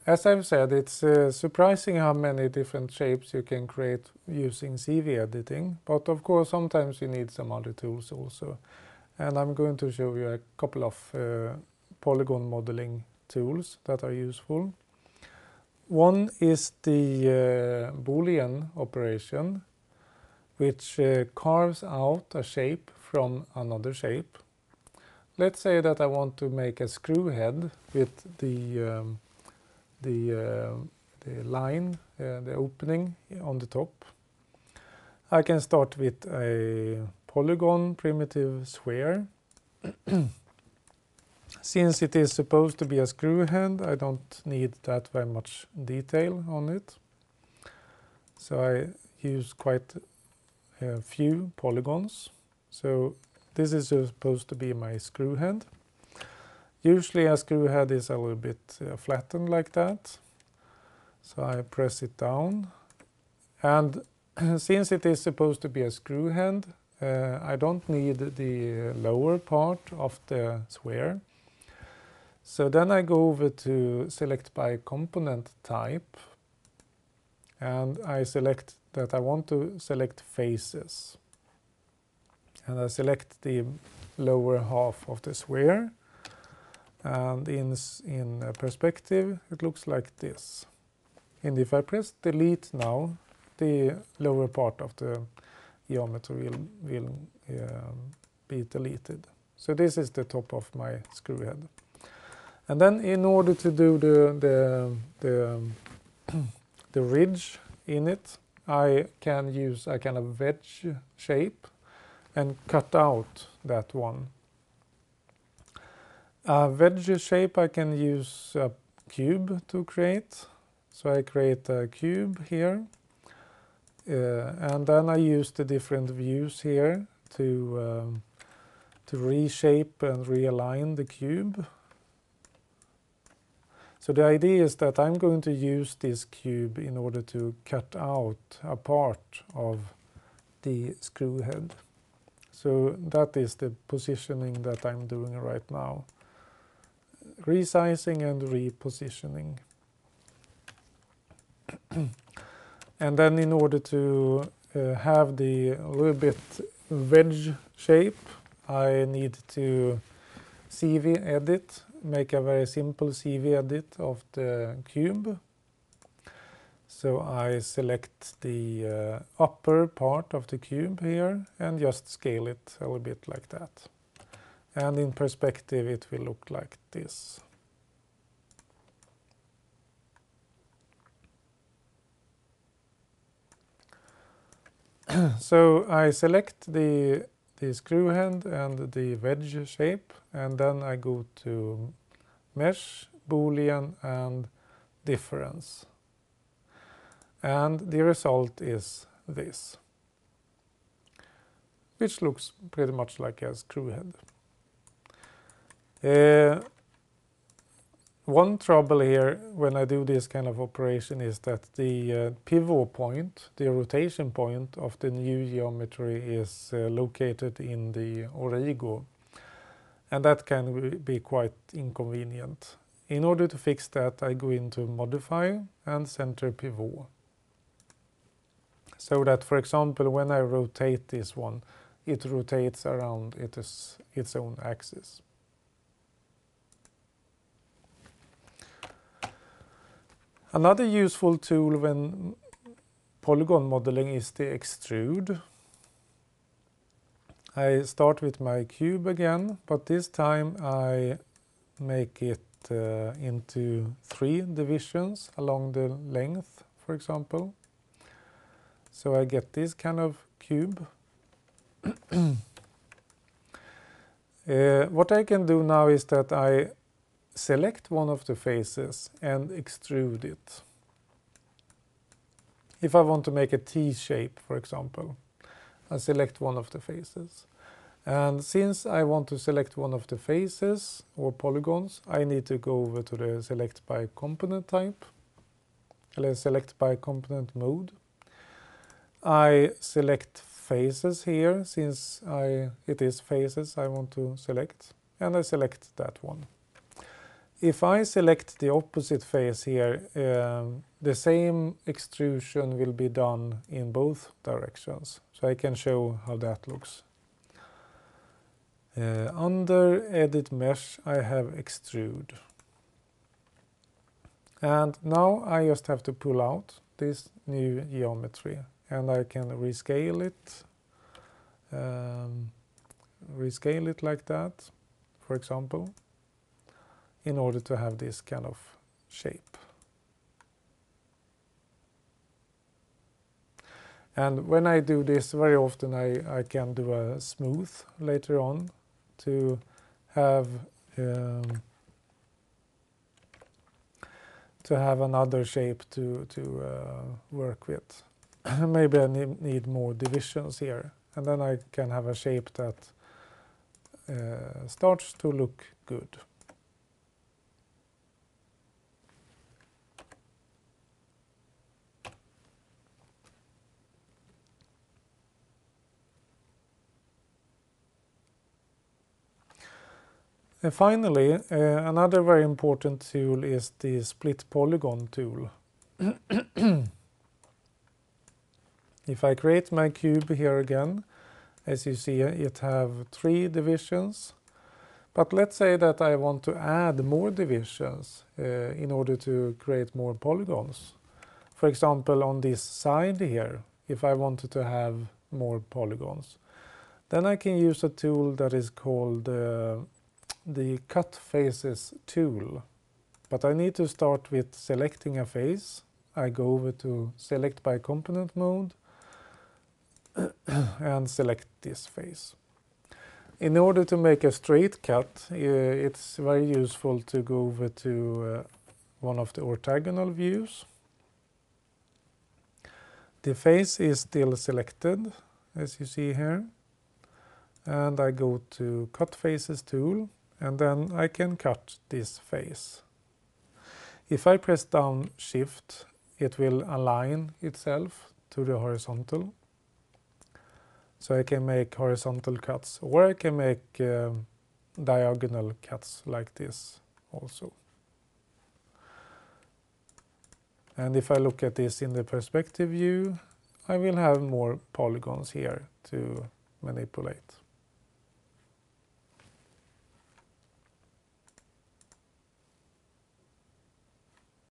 As I've said, it's surprising how many different shapes you can create using CV editing, but of course sometimes you need some other tools also. And I'm going to show you a couple of polygon modeling tools that are useful. One is the Boolean operation, which carves out a shape from another shape. Let's say that I want to make a screw head with the line, the opening on the top. I can start with a polygon primitive sphere. Since it is supposed to be a screw head, I don't need that very much detail on it. So I use quite a few polygons. So this is supposed to be my screw head. Usually a screw head is a little bit flattened like that. So I press it down. And since it is supposed to be a screw head, I don't need the lower part of the sphere. So then I go over to select by component type. And I select that I want to select faces. And I select the lower half of the sphere. And in perspective, it looks like this. And if I press delete now, the lower part of the geometry will be deleted. So this is the top of my screw head. And then in order to do the ridge in it, I can use a kind of wedge shape and cut out that one. A wedge shape I can use a cube to create. So I create a cube here. And then I use the different views here to reshape and realign the cube. So the idea is that I'm going to use this cube in order to cut out a part of the screw head. So that is the positioning that I'm doing right now. Resizing and repositioning. And then in order to have the little bit wedge shape, I need to CV edit, make a very simple CV edit of the cube. So I select the upper part of the cube here and just scale it a little bit like that. And in perspective it will look like this. So I select the screw head and the wedge shape, and then I go to Mesh, Boolean and Difference. And the result is this, which looks pretty much like a screw head. One trouble here when I do this kind of operation is that the pivot point, the rotation point of the new geometry is located in the origo. And that can be quite inconvenient. In order to fix that, I go into Modify and Center Pivot. So that, for example, when I rotate this one, it rotates around its own axis. Another useful tool when polygon modeling is the extrude. I start with my cube again, but this time I make it into 3 divisions along the length, for example. So I get this kind of cube. What I can do now is that I select one of the faces and extrude it. If I want to make a T shape, for example, I select one of the faces. And since I want to select one of the faces or polygons, I need to go over to the Select by Component type, or Select by Component mode. I select faces here, since it is faces I want to select, and I select that one. If I select the opposite face here, the same extrusion will be done in both directions. So I can show how that looks. Under Edit Mesh, I have Extrude. And now I just have to pull out this new geometry, and I can rescale it. Rescale it like that, for example, in order to have this kind of shape. And when I do this, very often I can do a smooth later on to have another shape to work with. Maybe I need more divisions here, and then I can have a shape that starts to look good. And finally, another very important tool is the split polygon tool. If I create my cube here again, as you see, it have 3 divisions. But let's say that I want to add more divisions in order to create more polygons. For example, on this side here, if I wanted to have more polygons, then I can use a tool that is called the Cut Faces tool. But I need to start with selecting a face. I go over to Select by Component mode and select this face. In order to make a straight cut, it's very useful to go over to one of the orthogonal views. The face is still selected, as you see here. And I go to Cut Faces tool, and then I can cut this face. If I press down Shift, it will align itself to the horizontal. So I can make horizontal cuts, or I can make diagonal cuts like this also. And if I look at this in the perspective view, I will have more polygons here to manipulate.